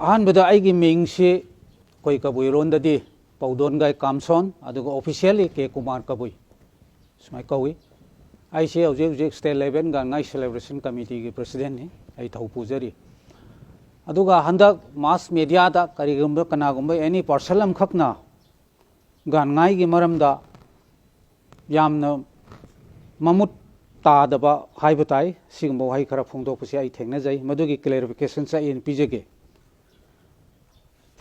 अहनबदा आइगी मिंगसे कोई कबुईरोंददी pouduanrei kamson aduga officially ke kumar kabui smai kawi ai se hojek state level ga ngai celebration committee ge president ni ai thau pujari aduga handak mass media da karigumba kanagumba any parsalam khakna gan ngai gi maramda yamna mamut ta daba haibatai sigumba hai khara phongdok pasi ai thengna jai madugi clarification sa in pijege.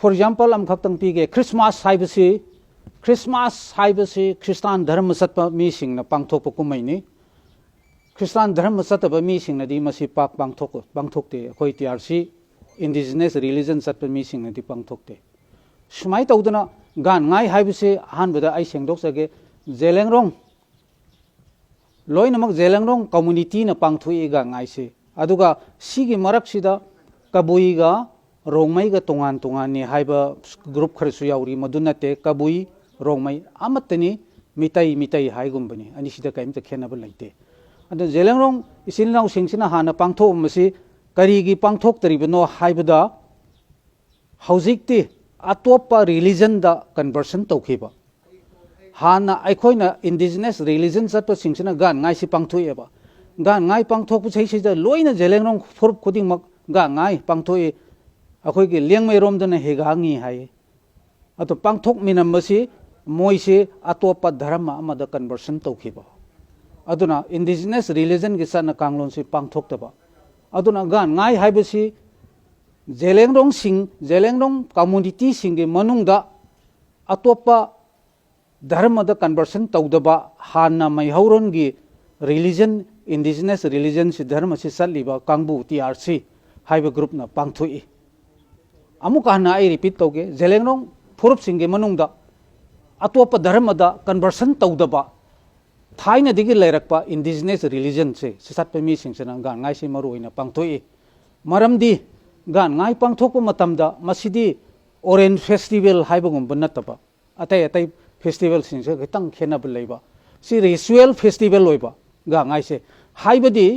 For example, am khaktang pige Christmas haibasi Christian dharma satpa mi sing na pangthok pakumai ni Christian dharma satpa mi sing na di masi pak pangthok te khoi TRC indigenous religion satpa mi sing na di pangthok te sumai tawdana gan ngai haibasi han bada ai sengdok sage jelengrong loinamak jelengrong community na pangthui ga ngai se aduga sigi marak sida kabui ga rongmai ga tongan ni haiba group kharsu yauri madunate kabui rongmai amatani mitai haigumbani ani sida kaimta khenaba laite adu jelengrong isinlau singsina hana pangthok masi karigi pangthok taribano haibada haujikti atopa religion da conversion tawkhiba hana aikhoina indigenous religion satpa singsina gan ngai si pangthoyeba gan ngai pangthok pu seisida loina jelengrong furup khuding mak ga ngai pangthoi अखोई के लेंगमई रोमदन हेगांगी हाय अतो पांगथोक मिनमबसी मोइसे अतोप धर्म अमद conversion तौखिबा अदुना indigenous religion के सन कांगलोन से पांगथोकतबा अदुना गान ngai हाइबसी जेलेंगरोंग community सिंग के मनुंगदा अतोप धर्म the conversion तौदबा हाना मैहौरोन की रिलीजन इंडिजिनस रिलीजन से धर्म से सलिबा कांगबु TRC हाइब ग्रुप ना पांगथोई अमुकाना आई रिपीट तौगे जेलेंगरोंग फुरुप सिंगे मनुंगदा अतोप धर्म दा कन्वर्सन तौदबा थाइना दिगी लेरकपा इंडिजिनस रिलीजन से सतप मी सिंगसना गान ngai से मरुइना पांगथोई मरमदी गान ngai पांगथोक मतमदा मसिदी ओरेंज फेस्टिवल हाइबगुम नतबा अतै फेस्टिवल सिंगसे खतंग खेनब लेबा सि रिचुअल फेस्टिवल होइबा गा ngai से हाइबदी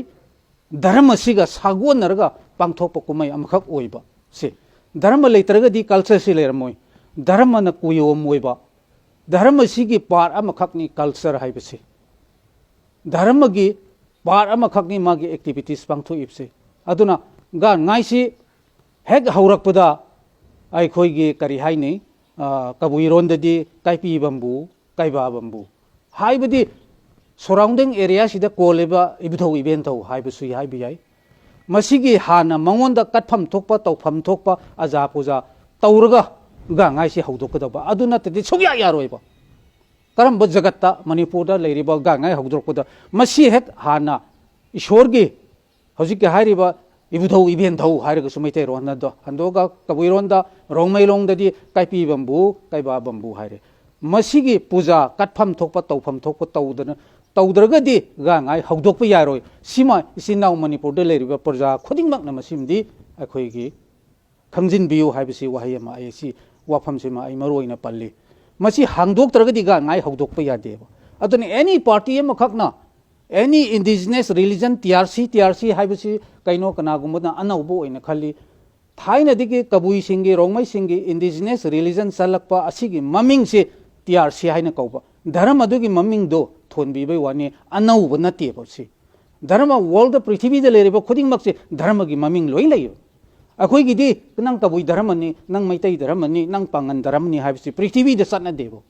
धर्म सिगा सागोनरगा पांगथोक कुमै अमखक ओइबा से धर्म लेतरगदी कल्चर से लेरमोय धर्म न कुयोम ओइबा धर्म सिगी पार अमखकनी कल्चर हाइबसे धर्म की पार अमखकनी मागी एक्टिविटीज पांगथोइबसे अदुना गा ngai हेक हौरकपदा आइखोइगी करी हाइनि कबुइरोंददी काइपी बंबू काइबा बंबू हाइबदी सराउंडिंग एरिया सिदा कोलेबा इबथौ इवेंट थौ हाइबसु हाइबि याइ मसिगी हाना मंगोंदा कटफम थोकपा तौफम थोकपा अजा पूजा तौरगा गा ngai से हौदोकदबा अदुना तदि सुग्या यारोइबा करम जगत्ता मणिपुरदा लेरिबा गा ngai हौदोकपदा मसि हेक हाना ईश्वरगी हौजिक हारिबा इबुथौ इवेंट थौ हारगा सुमैते रोनदा हंदोगा कबुइरोंदा रोंगमैलोंददी काइपी बंबू काइबा बंबू हारे मसिगी पूजा कटफम थोकपा तौफम थोकपा तौदना तौद्रगदी गा ngai हौदोकपा यारोय सिमा इसिनाउ मणिपुरदा लेरिबा प्रजा खुदिंगमकना मसिमदी अखोइगी खंजिन बियु हाइबसी वहाय मा आइसी वाफम सिमा आइ मरोइना पल्ली मसि हांगदोकत्रगदी गा ngai हौदोकपा यादेबा अदुनि एनी पार्टी एमखकना एनी इंडिजिनस रिलीजन TRC हाइबसी कैनो कनागुमना अनौबो ओइना खल्ली थाइनदिगी कबुई सिंगी रोंगमै सिंगी इंडिजिनस रिलीजन सलकपा असिगी ममिंग से TRC हाइना कौबा धर्म अदुगी ममिंग दो थोनबीबै वानी अनौब नतेबसी धर्म वर्ल्ड पृथ्वीदा लेरिबा खुदिंगमकसे धर्म की ममिंग लोइ लैयो अखोइगिदी नंग कबुई धर्मनी नंग मैतै धर्मनी नंग पांगन धर्मनी हाइबसी पृथ्वीदा सनदेबो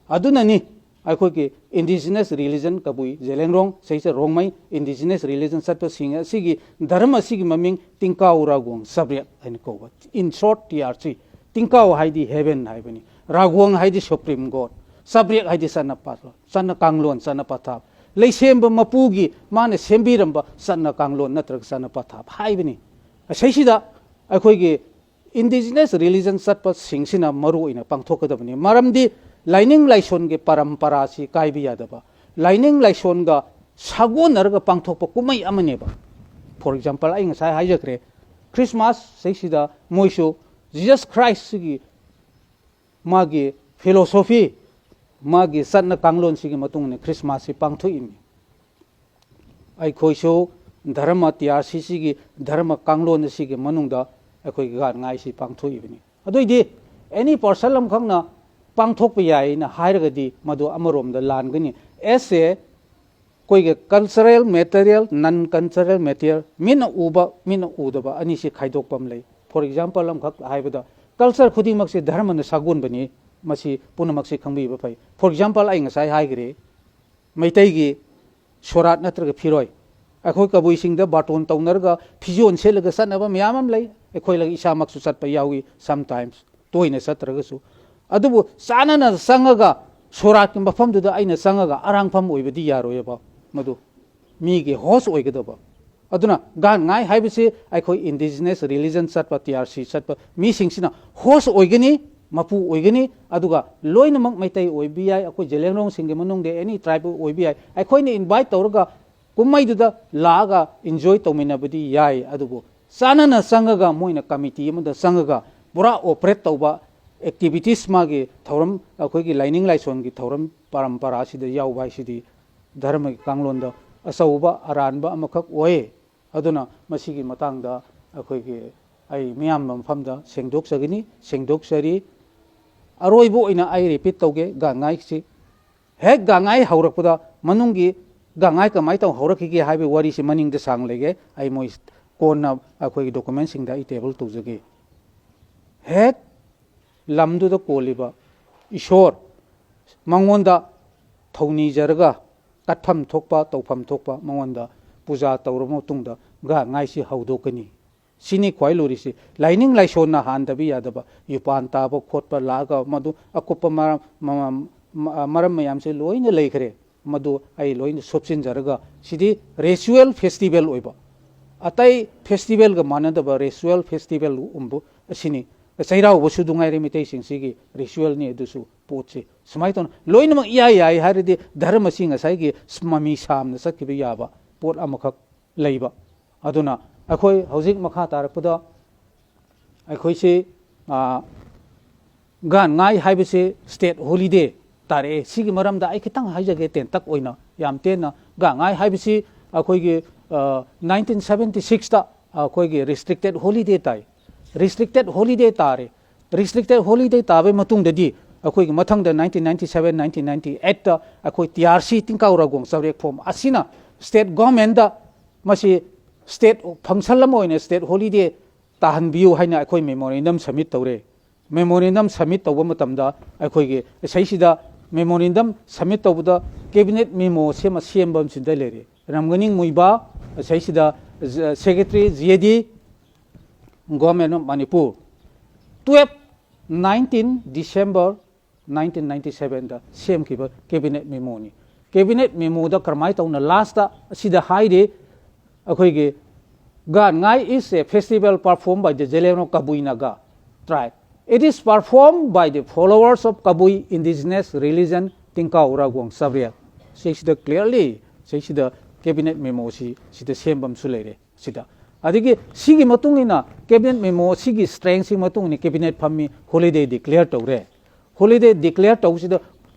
अदुननी अखोइगी इंडिजिनस रिलीजन कबुई जेलेंगरोंग सैसे रोंगमै इंडिजिनस रिलीजन सत्प सिंग सिगी धर्म सिगी ममिंग तिंकाउ रागोंग सब्रेक हैन कोबा इन शॉर्ट TRC तिंकाउ हाइदी हेवन हाइबनी रागोंग हाइदी सुप्रीम गॉड सब्रेक हाइदी सन्न कांगलोन सन्न पथाप लेसेंब मपुगी माने सेंबिरंब सन्न कांगलोन नत्रग सन्न पथाप हाइबनी सैसिदा अखोइगी इंडिजिनस रिलीजन सत्प सिंगसिना मरुइना पांगथोकदबनी मरमदी लाइनिंग लाइसोन के परंपरा से कायबी यादबा लाइनिंग लाइसोन का सागोनरगा पांगथोकपा कुमै अमनेबा फॉर एग्जांपल आई ngसा हाइजक्रे क्रिसमस सैसिदा मोइसो जीसस क्राइस्ट सिगी मागी फिलोसॉफी मागी सन्न कांगलोन सिगी मतुंगने क्रिसमस से पांगथोइमी आई खोइसो धर्म TRC सिगी धर्म कांगलोन सिगी मनुंगदा ꯑꯩꯈꯣꯏ ꯒꯥꯟ ꯉꯥꯏꯁꯤ ꯄꯥꯡꯊꯣꯛꯏꯕꯅꯤ ꯑꯗꯨꯏꯗꯤ ꯑꯦꯅꯤ ꯄꯥꯔꯁꯟ ꯑꯃꯈꯛꯅ ꯄꯥꯡꯊꯣꯛꯄ ꯌꯥꯏꯅ ꯍꯥꯏꯔꯒꯗꯤ ꯃꯗꯨ ꯑꯃꯔꯣꯝꯗ ꯂꯥꯟꯒꯅꯤ ꯑꯦꯁ ꯑꯦ ꯑꯩꯈꯣꯏꯒꯤ ꯀꯜꯆꯔꯦꯜ ꯃꯦꯇꯔꯤꯌꯦꯜ ꯅꯟ ꯀꯜꯆꯔꯦꯜ ꯃꯦꯇꯔꯤꯌꯦꯜ ꯃꯤꯅ ꯎꯕ ꯃꯤꯅ ꯎꯗꯕ ꯑꯅꯤꯁꯤ ꯈꯥꯏꯗꯣꯛꯄ ꯑꯃ ꯂꯩ ꯐꯣꯔ ꯑꯦꯛꯖꯥꯝꯄꯜ ꯑꯃꯈꯛ ꯍꯥꯏꯕꯗ ꯀꯜꯆꯔ ꯈꯨꯗꯤꯡꯃꯛꯁꯤ ꯙꯔꯃꯅ ꯁꯥꯒꯣꯟꯕꯅꯤ ꯃꯁꯤ ꯄꯨꯝꯅꯃꯛꯁꯤ ꯈꯪꯕꯤꯕ ꯐꯩ ꯐꯣꯔ ꯑꯦꯛꯖꯥꯝꯄꯜ ꯑꯩ ꯉꯁꯥꯏ ꯍꯥꯏꯈ꯭ꯔꯦ ꯃꯩꯇꯩꯒꯤ ꯁꯣꯔꯥꯠ ꯅꯠꯇ꯭ꯔꯒ ꯐꯤꯔꯣꯏ ꯑꯩꯈꯣꯏ ꯀꯕꯨꯏꯁꯤꯡꯗ ꯕꯥꯔꯇꯣꯟ ꯇꯧꯅꯔꯒ ꯐꯤꯖꯣꯜ ꯁꯦꯠꯂꯒ ꯆꯠꯅꯕ ꯃꯌꯥꯝ ꯑꯃ ꯂꯩ ꯑꯩꯈꯣꯏ ꯏꯁꯥꯃꯛꯁꯨ ꯆꯠꯄ ꯌꯥꯎꯏ ꯁꯝꯇꯥꯏꯝꯁ ꯇꯣꯏꯅ ꯆꯠꯇ꯭ꯔꯒꯁꯨ ꯑꯗꯨꯕꯨ ꯆꯥꯅꯅ ꯆꯪꯉꯒ ꯁꯣꯔꯥꯠꯀꯤ ꯃꯐꯝꯗꯨꯗ ꯑꯩꯅ ꯆꯪꯉꯒ ꯑꯔꯥꯡꯐꯝ ꯑꯣꯏꯕꯗꯤ ꯌꯥꯔꯣꯏꯕ ꯃꯗꯨ ꯃꯤꯒꯤ ꯍꯣꯁ ꯑꯣꯏꯒꯗꯕ ꯑꯗꯨꯅ ꯒꯥꯟ ꯉꯥꯏ ꯍꯥꯏꯕꯁꯤ ꯑꯩꯈꯣꯏ ꯏꯟꯗꯤꯖꯤꯅꯁ ꯔꯤꯂꯤꯖꯟ ꯆꯠꯄ ꯇꯤ ꯑꯥꯔ ꯁꯤ ꯆꯠꯄ ꯃꯤꯁꯤꯡꯁꯤꯅ ꯍꯣꯁ ꯑꯣꯏꯒꯅꯤ ꯃꯄꯨ ꯑꯣꯏꯒꯅꯤ ꯑꯗꯨꯒ ꯂꯣꯏꯅꯃꯛ ꯃꯩꯇꯩ ꯑꯣꯏꯕ ꯌꯥꯏ ꯑꯩꯈꯣꯏ ꯖꯦꯂꯦꯡꯔꯣꯡꯁꯤꯡꯒꯤ ꯃꯅꯨꯡꯗ ꯑꯦꯅꯤ ꯇ꯭ꯔꯥꯏꯕ ꯑꯣꯏꯕ ꯌꯥꯏ ꯑꯩꯈꯣꯏꯅ ꯏꯟꯚꯥꯏꯠ ꯇꯧꯔꯒ ꯀꯨꯝꯍꯩꯗꯨꯗ ꯂꯥꯛꯑꯒ ꯏꯟꯖꯣꯏ ꯇꯧꯃꯤꯟꯅꯕꯗꯤ ꯌꯥꯏ ꯑꯗꯨꯕꯨ ꯆꯥꯅꯅ ꯆꯪꯉꯒ ꯃꯣꯏꯅ ꯀꯃꯤꯇꯤ ꯑꯃꯗ ꯆꯪꯉꯒ ꯄꯨꯔꯥ ꯑꯣꯄꯔꯦꯠ ꯇꯧꯕ ꯑꯦꯛꯇꯤꯚꯤꯇꯤꯁ ꯃꯥꯒꯤ ꯊꯧꯔꯝ ꯑꯩꯈꯣꯏꯒꯤ ꯂꯥꯏꯅꯤꯡ ꯂꯥꯏꯁꯣꯟꯒꯤ ꯊꯧꯔꯝ ꯄꯔꯝꯄꯔꯥ ꯑꯁꯤꯗ ꯌꯥꯎꯕ ꯍꯥꯏꯁꯤꯗꯤ ꯙꯔꯃꯒꯤ ꯀꯥꯡꯂꯣꯟꯗ ꯑꯆꯧꯕ ꯑꯔꯥꯟꯕ ꯑꯃꯈꯛ ꯑꯣꯏ ꯑꯗꯨꯅ ꯃꯁꯤꯒꯤ ꯃꯇꯥꯡꯗ ꯑꯩꯈꯣꯏꯒꯤ ꯑꯩ ꯃꯤꯌꯥꯝꯕ ꯃꯐꯝꯗ ꯁꯦꯡꯗꯣꯛꯆꯒꯅꯤ ꯁꯦꯡꯗꯣꯛꯆꯔꯤ ꯑꯔꯣꯏꯕ ꯑꯣꯏꯅ ꯑꯩ ꯔꯤꯄꯤꯠ ꯇꯧꯒꯦ ꯒꯥꯡꯉꯥꯏꯁꯤ ꯍꯦꯛ ꯒꯥꯡꯉꯥꯏ ꯍꯧꯔꯛꯄꯗ ꯃꯅꯨꯡꯒꯤ ꯒꯥꯡꯉꯥꯏ ꯀꯃꯥꯏꯅ ꯇꯧ ꯍꯧꯔꯛꯈꯤꯒꯦ ꯍꯥꯏꯕ ꯋꯥꯔꯤꯁꯤ ꯃꯅꯤꯡꯗ ꯁꯥꯡ ꯂꯩꯒꯦ ꯑꯩ ꯃꯣꯏ ꯀꯣꯟꯅ ꯑꯩꯈꯣꯏꯒꯤ ꯗꯣꯀꯨꯃꯦꯟꯁꯤꯡꯗ ꯑꯩ ꯇꯦꯕꯜ ꯇꯧꯖꯒꯦ ꯍꯦꯛ ꯂꯝꯗꯨꯗ ꯀꯣꯜꯂꯤꯕ ꯏꯁꯣꯔ ꯃꯉꯣꯟꯗ ꯊꯧꯅꯤꯖꯔꯒ ꯀꯠꯐꯝ ꯊꯣꯛꯄ ꯇꯧꯐꯝ ꯊꯣꯛꯄ ꯃꯉꯣꯟꯗ ꯄꯨꯖꯥ ꯇꯧꯔꯕ ꯃꯇꯨꯡꯗ ꯒꯥꯡꯉꯥꯏꯁꯤ ꯍꯧꯗꯣꯛꯀꯅꯤ ꯁꯤꯅꯤ ꯈ꯭ꯋꯥꯏ ꯂꯨꯔꯤꯁꯤ ꯂꯥꯏꯅꯤꯡ ꯂꯥꯏꯁꯣꯟꯅ ꯍꯥꯟꯗꯕ ꯌꯥꯗꯕ ꯌꯨꯄꯥꯟ ꯇꯥꯕ ꯈꯣꯠꯄ ꯂꯥꯛꯑꯒ ꯃꯗꯨ ꯑꯀꯨꯞꯄ ꯃꯔꯝ ꯃꯌꯥꯝꯁꯦ ꯂꯣꯏꯅ ꯂꯩꯈ꯭ꯔꯦ ꯃꯗꯨ ꯑꯩ ꯂꯣꯏꯅ ꯁꯣꯞꯆꯤꯟꯖꯔꯒ ꯁꯤꯗꯤ ꯔꯤꯆꯨꯋꯦꯜ ꯐꯦꯁꯇꯤꯚꯦꯜ ꯑꯣꯏꯕ ꯑꯇꯩ ꯐꯦꯁꯇꯤꯚꯦꯜꯒ ꯃꯥꯟꯅꯗꯕ ꯔꯤꯆꯨꯋꯦꯜ ꯐꯦꯁꯇꯤꯚꯦꯜ ꯑꯁꯤꯅꯤ ꯆꯩꯔꯥꯎꯕꯁꯨ ꯅꯨꯡꯉꯥꯏꯔꯦ ꯃꯩꯇꯩꯁꯤꯡꯁꯤꯒꯤ ꯔꯤꯆꯨꯋꯦꯜꯅꯤ ꯑꯗꯨꯁꯨ ꯄꯣꯠꯁꯤ ꯁꯨꯃꯥꯏꯅ ꯇꯧꯅ ꯂꯣꯏꯅꯃꯛ ꯏꯌꯥ ꯌꯥꯏ ꯍꯥꯏꯔꯗꯤ ꯙꯔꯃꯁꯤ ꯉꯁꯥꯏꯒꯤ ꯃꯃꯤ ꯁꯥꯝꯅ ꯆꯠꯈꯤꯕ ꯌꯥꯕ ꯄꯣꯠ ꯑꯃꯈꯛ ꯂꯩꯕ ꯑꯗꯨꯅ ꯑꯩꯈꯣꯏ ꯍꯧꯖꯤꯛ ꯃꯈꯥ ꯇꯥꯔꯛꯄꯗ ꯑꯩꯈꯣꯏꯁꯤ ꯒꯥꯟ ꯉꯥꯏ ꯍꯥꯏꯕꯁꯤ ꯁ꯭ꯇꯦꯠ ꯍꯣꯂꯤꯗꯦ ꯇꯥꯔꯛꯑꯦ ꯁꯤꯒꯤ ꯃꯔꯝꯗ ꯑꯩ ꯈꯤꯇꯪ ꯍꯥꯏꯖꯒꯦ ꯇꯦꯟꯇꯛ ꯑꯣꯏꯅ ꯌꯥꯝ ꯇꯦꯟꯅ ꯒꯥꯟ ꯉꯥꯏ ꯍꯥꯏꯕꯁꯤ ꯑꯩꯈꯣꯏꯒꯤ 1976ꯇ ꯑꯩꯈꯣꯏꯒꯤ ꯔꯤꯁꯇ꯭ꯔꯤꯛꯇꯦꯠ ꯍꯣꯂꯤꯗꯦ ꯇꯥꯏ ꯔꯤꯁꯇ꯭ꯔꯤꯛꯇꯦꯠ ꯍꯣꯂꯤꯗꯦ ꯇꯥꯔꯦ ꯔꯤꯁꯇ꯭ꯔꯤꯛꯇꯦꯠ ꯍꯣꯂꯤꯗꯦ ꯇꯥꯕꯒꯤ ꯃꯇꯨꯡꯗꯗꯤ ꯑꯩꯈꯣꯏꯒꯤ ꯃꯊꯪꯗ 1997 1998ꯇ ꯑꯩꯈꯣꯏ ꯇꯤ ꯑꯥꯔ ꯁꯤ ꯇꯤꯡꯀꯥꯎꯔꯒꯣꯡ ꯆꯥꯎꯔꯦꯛꯐꯣꯝ ꯑꯁꯤꯅ ꯁ꯭ꯇꯦꯠ ꯒꯣꯔꯃꯦꯟꯗ ꯃꯁꯤ ꯁ꯭ꯇꯦꯠ ꯐꯪꯁꯟ ꯑꯃ ꯑꯣꯏꯅ ꯁ꯭ꯇꯦꯠ ꯍꯣꯂꯤꯗꯦ ꯇꯥꯍꯟꯕꯤꯌꯨ ꯍꯥꯏꯅ ꯑꯩꯈꯣꯏ ꯃꯦꯃꯣꯔꯦꯟꯗꯝ ꯁꯕꯃꯤꯠ ꯇꯧꯔꯦ ꯃꯦꯃꯣꯔꯦꯟꯗꯝ ꯁꯕꯃꯤꯠ ꯇꯧꯕ ꯃꯇꯝꯗ ꯑꯩꯈꯣꯏꯒꯤ ꯏꯁꯩꯁꯤꯗ ꯃꯦꯃꯣꯔꯦꯟꯗꯝ ꯁꯕꯃꯤꯠ ꯇꯧꯕꯗ ꯀꯦꯕꯤꯅꯦꯠ ꯃꯦꯃꯣ ꯁꯦꯝꯕ ꯑꯃꯁꯤꯗ ꯂꯩꯔꯦ ꯔꯝꯒꯅꯤꯡ ꯃꯨꯏꯕ ꯏꯁꯩꯁꯤꯗ secretary G A D government of Manipur 19 December 1997ꯗ ꯁꯦꯝꯈꯤꯕ ꯀꯦꯕꯤꯅꯦꯠ ꯃꯦꯃꯣꯅꯤ ꯀꯦꯕꯤꯅꯦꯠ ꯃꯦꯃꯣꯗ ꯀꯔꯝꯍꯥꯏꯅ ꯇꯧꯅ ꯂꯥꯁꯇ ꯑꯁꯤꯗ ꯍꯥꯏꯔꯤ ꯑꯩꯈꯣꯏꯒꯤ ꯒꯥꯟ ꯉꯥꯏ ꯏꯁ ꯑꯦ ꯐꯦꯁꯇꯤꯚꯦꯜ ꯄꯔꯐꯣꯔꯝ ꯕꯥꯏ ꯗ Zeliangrong Kabui Naga tribe. It is performed by the followers of Kabui indigenous religion Tingkau Ragwang Sabriel. Sida clearly, sida cabinet memo sida sembam sulere sida. Adigi sigi matungina cabinet memo sigi strength si matungni cabinet phammi holiday declare tawre. Holiday declare taw sida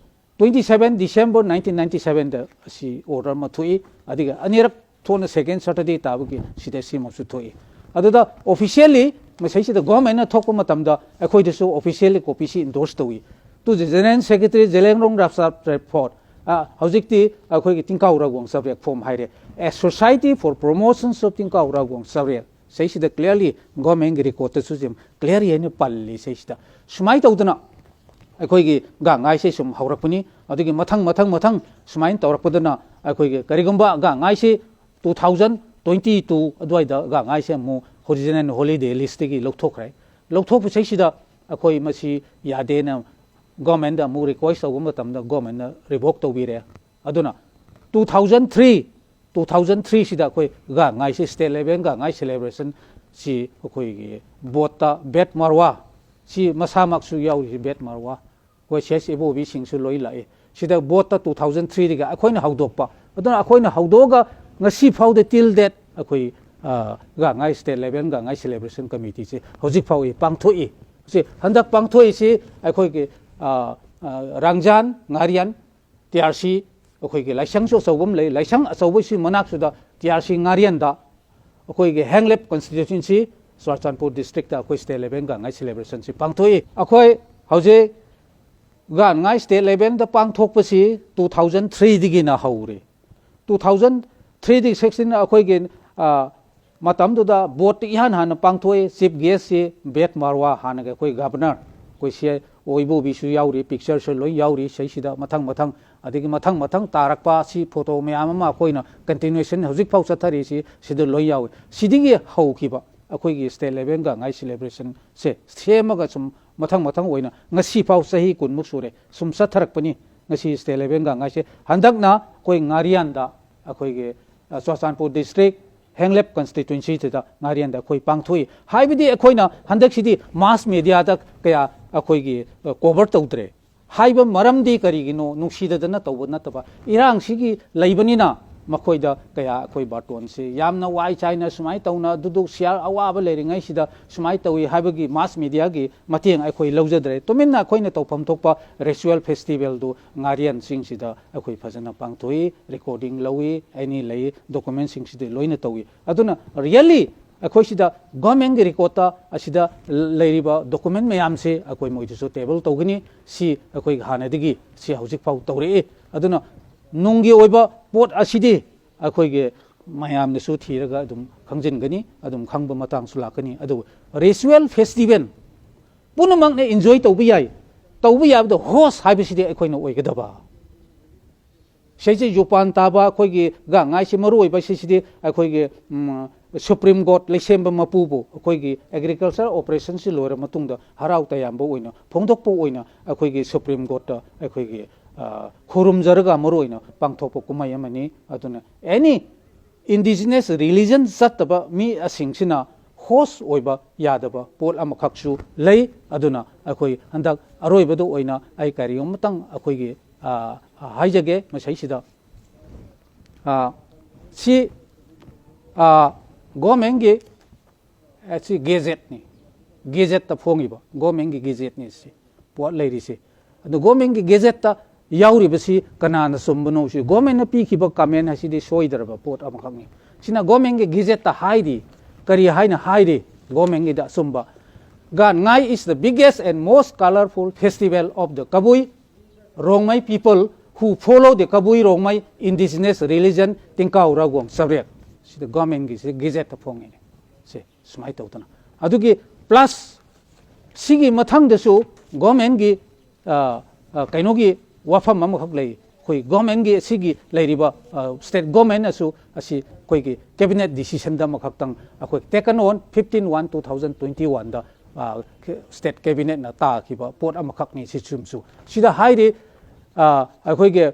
27 December 1997 da si order mathui adiga anirak thona second Saturday tabugi sida simasu thoi. Aduda officially ꯃꯁꯤꯁꯤꯗ ꯒꯣꯔꯃꯦꯟꯅ ꯊꯣꯛꯄ ꯃꯇꯝꯗ ꯑꯩꯈꯣꯏꯗꯁꯨ officially ꯀꯣꯄꯤꯁꯤ endorse ꯇꯧꯏ to general secretary Zeliangrong ꯔꯥꯞꯁꯥꯞ for ꯍꯧꯖꯤꯛꯇꯤ ꯑꯩꯈꯣꯏꯒꯤ Tingkao Ragwang Chapriak form ꯍꯥꯏꯔꯦ a society for promotions of Tingkao Ragwang Chapriak ꯁꯤꯁꯤꯗ ꯀ꯭ꯂꯤꯌꯔꯂꯤ ꯒꯣꯔꯃꯦꯟꯒꯤ ꯔꯦꯀꯣꯔꯠꯇꯁꯨ ꯀ꯭ꯂꯤꯌꯔꯂꯤ ꯍꯥꯏꯅ ꯄꯜꯂꯤ ꯁꯤꯁꯤꯗ ꯁꯨꯃꯥꯏꯅ ꯇꯧꯗꯅ ꯑꯩꯈꯣꯏꯒꯤ ꯒꯥꯡ ꯉꯥꯏꯁꯦ ꯁꯨꯝ ꯍꯧꯔꯛꯄꯅꯤ ꯑꯗꯨꯒꯤ ꯃꯊꯪ ꯁꯨꯃꯥꯏꯅ ꯇꯧꯔꯛꯄꯗꯅ ꯑꯩꯈꯣꯏꯒꯤ ꯀꯔꯤꯒꯨꯝꯕ ꯒꯥꯡ ꯉꯥꯏꯁꯤ 2022 ꯑꯗꯨꯋꯥꯏꯗ ꯒꯥꯡ ꯉꯥꯏꯁꯦ ꯑꯃꯨꯛ ꯍꯣꯔꯤꯖꯣꯅꯦꯜ ꯍꯣꯂꯤꯗꯦ ꯂꯤꯁꯇꯒꯤ ꯂꯧꯊꯣꯛꯈ꯭ꯔꯦ ꯂꯧꯊꯣꯛꯄꯁꯤꯗ ꯑꯩꯈꯣꯏ ꯃꯁꯤ ꯌꯥꯗꯦꯅ ꯒꯣꯔꯃꯦꯟꯗ ꯑꯃꯨꯛ ꯔꯤꯀ꯭ꯋꯦꯁ ꯇꯧꯕ ꯃꯇꯝꯗ ꯒꯣꯔꯃꯦꯟꯅ ꯔꯤꯚꯣꯛ ꯇꯧꯕꯤꯔꯦ ꯑꯗꯨꯅ 2003 ꯑꯩꯈꯣꯏ ꯒꯥꯡ ꯉꯥꯏꯁꯤ ꯁ꯭ꯇꯦꯠ ꯂꯦꯚꯦꯜ ꯒꯥꯡ ꯉꯥꯏ ꯁꯦꯂꯦꯕ꯭ꯔꯦꯁꯟ ꯁꯤ ꯑꯩꯈꯣꯏꯒꯤ ꯕꯣꯠꯇ ꯕꯦꯠ ꯃꯥꯔꯋꯥ ꯁꯤ ꯃꯁꯥꯃꯛꯁꯨ ꯌꯥꯎꯔꯤ ꯕꯦꯠ ꯃꯥꯔꯋꯥ ꯑꯩꯈꯣꯏ ꯁꯦꯁ ꯏꯕꯣꯕꯤꯁꯤꯡꯁꯨ ꯂꯣꯏ ꯂꯥꯛꯏ ꯁꯤꯗ ꯕꯣꯠꯇ 2003ꯗꯒꯤ ꯑꯩꯈꯣꯏꯅ ꯍꯧꯗꯣꯛꯄ ꯑꯗꯨꯅ ꯑꯩꯈꯣꯏꯅ ꯍꯧꯗꯣꯛꯑꯒ ꯉꯁꯤ ꯐꯥꯎꯗ ꯇꯤꯜ ꯗꯦꯠ ꯑꯩꯈꯣꯏ ꯒꯥꯡ ꯉꯥꯏ ꯁ꯭ꯇꯦꯠ ꯂꯦꯚꯦꯜ ꯒꯥꯡ ꯉꯥꯏ ꯁꯦꯂꯦꯕ꯭ꯔꯦꯁꯟ ꯀꯃꯤꯇꯤꯁꯤ ꯍꯧꯖꯤꯛ ꯐꯥꯎꯒꯤ ꯄꯥꯡꯊꯣꯛꯏ ꯁꯤ ꯍꯟꯗꯛ ꯄꯥꯡꯊꯣꯛꯏꯁꯤ ꯑꯩꯈꯣꯏꯒꯤ ꯔꯥꯡꯖꯥꯟ ꯉꯥꯔꯤꯌꯥꯟ ꯇꯤ ꯑꯥꯔ ꯁꯤ ꯑꯩꯈꯣꯏꯒꯤ ꯂꯥꯏꯁꯪꯁꯨ ꯑꯆꯧꯕ ꯑꯃ ꯂꯩ ꯂꯥꯏꯁꯪ ꯑꯆꯧꯕꯁꯤ ꯃꯅꯥꯛꯁꯤꯗ ꯇꯤ ꯑꯥꯔ ꯁꯤ ꯉꯥꯔꯤꯌꯥꯟꯗ ꯑꯩꯈꯣꯏꯒꯤ ꯍꯦꯡꯂꯦꯞ ꯀꯟꯁꯇꯤꯇ꯭ꯌꯨꯟꯁꯤ Churachandpur district da akoi state level ga ngai celebration si pangthoi akoi hoje gan ngai state level da pangthok pa si 2003 digi na haure 2003 di 16 akoi gen matam do da vote ihan han pangthoi chief guest si bet marwa han ga koi governor koi si oibo bi su yauri picture se loi yauri sei sida mathang mathang adigi mathang mathang tarakpa si photo myam ma koina continuation hojik phau chathari si sida loi yawi sidigi haukiba akoi gi state level ga ngai celebration se sema ga sum mathang mathang oina ngasi phau sahi kunmuk sure sum satharak pani ngasi state level ga ngai se handak na koi ngarian da akoi gi Churachandpur district Henglep constituency da ngarian da koi pangthui haibidi akoina handak sidi mass media da kaya akoi gi cover tawdre haiba maramdi karigino nungsidadana tawba nataba irang sigi laibani makoida kaya akoi baton se yamna wai china sumai tawna dudu siar awaba leringai sida sumai tawi haibagi mass media gi mateng akoi laujadre tominna koina tawpam thokpa ritual festival do ngarian sing sida akoi phajana pangthoi recording lawi any lei document sing sida loina tawi aduna really akoi sida government gi record asida leiriba document mayam se akoi moidiso table tawgini si akoi hanadigi si hojik pau tawre aduna nunggi oiba pot asidi akoi ge mayam ne su thiraga adum khangjin gani adum khangba matang sulakani adu ritual festival punamak ne enjoy tawbi yai do host habisidi akoi no oigadaba seje jopan taba akoi ge ga ngai se maru oiba sidi akoi ge Supreme Court lesemba mapubo akoi gi agriculture operation si lora matungda harau tayamba oina phongdokpo oina akoi gi Supreme Court akoi gi khorum jarga moroina pangthokpo kumai amani aduna any indigenous religion sataba mi asingsina host oiba yadaba pol amakhaksu lei aduna akoi handak aroibado oina ai karium matang akoi gi haijage masai sida si government ge si gazette ni gazette ta phongiba government ge gazette ni si pot leiri si adu government ge gazette ta yauri basi kanana sumbano si government na pi khiba comment hasidi soidarba pot amakhangni sina government ge gazette ta haidi kari haina haide government ge da sumba gan ngai is the biggest and most colorful festival of the Kabui Rongmai people who follow the Kabui Rongmai indigenous religion tingkau ragong sabrek the government gi gazette phong ne se smai tawtana adugi plus sigi mathang dasu government gi kaino gi wafam am khak lei koi government gi sigi leiriba state government asu asi koi gi cabinet decision da makhak tang akoi taken on 15/1/2021 da state cabinet na ta khiba pot am khak ni si chumsu sida haire akoi gi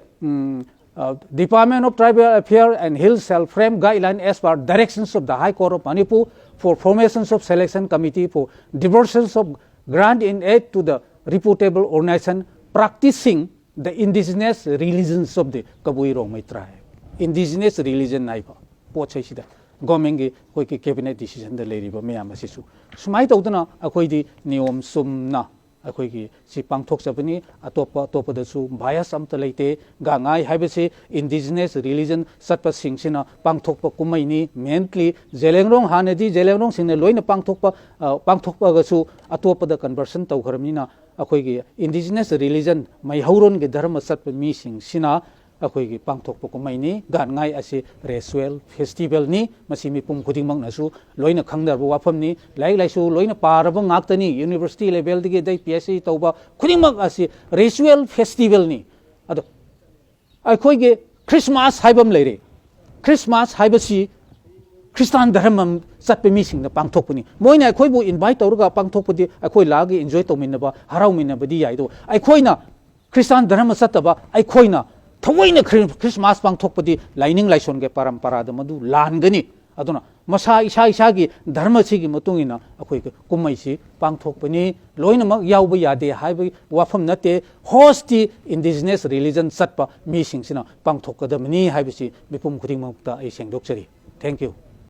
Department of Tribal Affairs and Hills shall frame guidelines as per directions of the High Court of Manipur for formations of selection committee for diversions of grant in aid to the reputable organization practicing the indigenous religions of the Kabui Rongmai tribe. Indigenous religion naiba pochai sida government gi koi ki cabinet decision da leiriba mayam asisu sumai tawdana akoi di niyom sumna akoi gi si pangthok sabani atopa da su bias amta leite ga ngai haibase indigenous religion satpa singsina pangthokpa kumai ni mainly jelengrong hanadi jelengrong singna loina pangthokpa ga su atopa da conversion tawkharamina akoi gi indigenous religion mai hauron ge dharma satpa mi singsina akoi gi pangthokpa kumai ni gan ngai ase ritual festival ni masimi pum khudingmang nasu loina khangdar bo wafam ni lai loina paraba ngaktani university level dige dai PhD tawba khudingmang ase ritual festival ni ado akoi gi Christmas haibam leire Christmas haibasi Christian dharma satpe mi singna pangthokpani moina akoi bu invite tawruga pangthokpadi akoi lagi enjoy tawminaba haraumina badi yaido akoina Christian dharma sataba akoina thawai Christmas pangthokpadi lining laison ge parampara da madu langani aduna masa isa gi dharma sigi matungina akoi kumai si pangthokpani loina mak yauba yade haiba wafam nate hosti indigenous religion satpa mi singsina pangthokadamni haibasi mipum khuding makta ai sengdokchari thank you